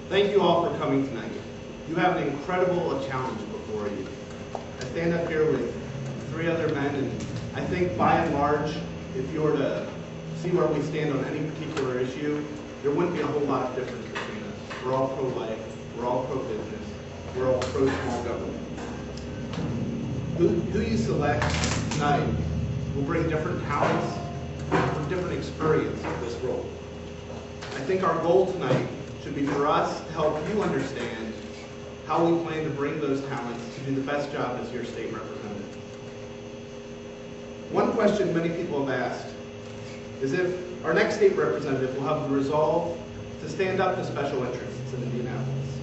Thank you all for coming tonight. You have an incredible challenge before you. I stand up here with 3 other men, and I think by and large, if you were to see where we stand on any particular issue, there wouldn't be a whole lot of difference between us. We're all pro-life, we're all pro-business, we're all pro-small government. Who you select tonight will bring different talents or different experience to this role. I think our goal tonight should be for us to help you understand how we plan to bring those talents to do the best job as your state representative. One question many people have asked is if our next state representative will have the resolve to stand up to special interests in Indianapolis.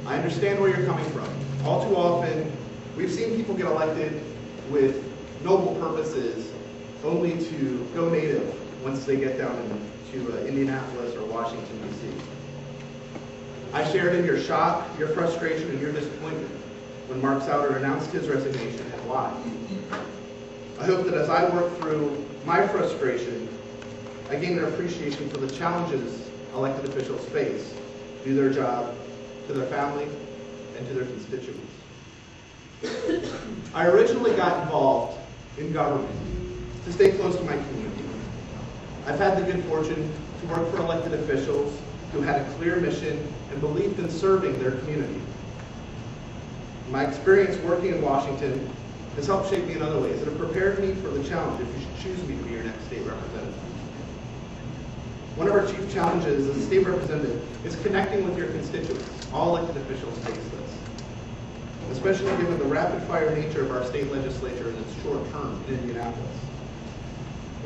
I understand where you're coming from. All too often, we've seen people get elected with noble purposes only to go native once they get down into Indianapolis or Washington, D.C. I shared in your shock, your frustration, and your disappointment when Mark Souder announced his resignation and why. I hope that as I work through my frustration, I gain an appreciation for the challenges elected officials face to do their job, to their family, and to their constituents. I originally got involved in government to stay close to my community. I've had the good fortune to work for elected officials who had a clear mission and believed in serving their community. My experience working in Washington has helped shape me in other ways that have prepared me for the challenge if you should choose me to be your next state representative. One of our chief challenges as a state representative is connecting with your constituents. All elected officials face this, especially given the rapid-fire nature of our state legislature and its short term in Indianapolis.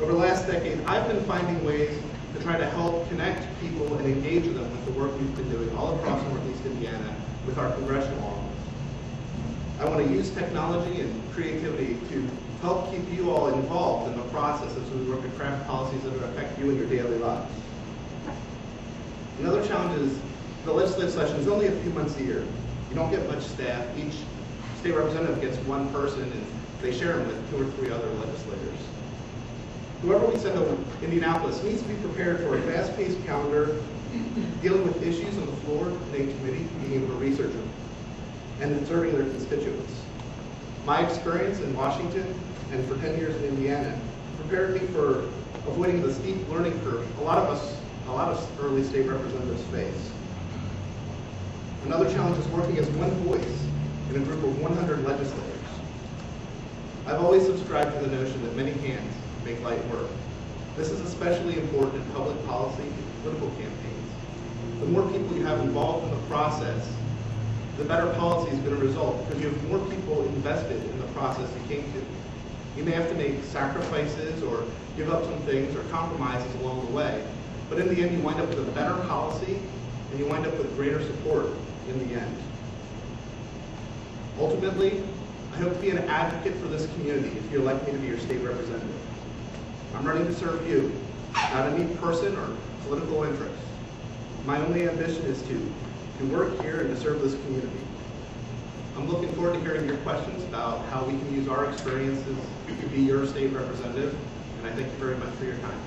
Over the last decade, I've been finding ways to try to help connect people and engage them with the work we've been doing all across Northeast Indiana with our congressional office. I want to use technology and creativity to help keep you all involved in the process as we work to craft policies that will affect you in your daily lives. Another challenge is the legislative session is only a few months a year. You don't get much staff. Each state representative gets one person, and they share them with 2 or 3 other legislators. Whoever we send to Indianapolis needs to be prepared for a fast-paced calendar, dealing with issues on the floor and in committee, being able to research them, and then serving their constituents. My experience in Washington and for 10 years in Indiana prepared me for avoiding the steep learning curve a lot of early state representatives face. Another challenge is working as one voice in a group of 100 legislators. I've always subscribed to the notion that many hands make light work. This is especially important in public policy and political campaigns. The more people you have involved in the process, the better policy is going to result because you have more people invested in the process you came to. You may have to make sacrifices or give up some things or compromises along the way, but in the end you wind up with a better policy and you wind up with greater support in the end. Ultimately, I hope to be an advocate for this community if you elect me to be your state representative. I'm ready to serve you, not any person or political interest. My only ambition is to work here and to serve this community. I'm looking forward to hearing your questions about how we can use our experiences to be your state representative, and I thank you very much for your time.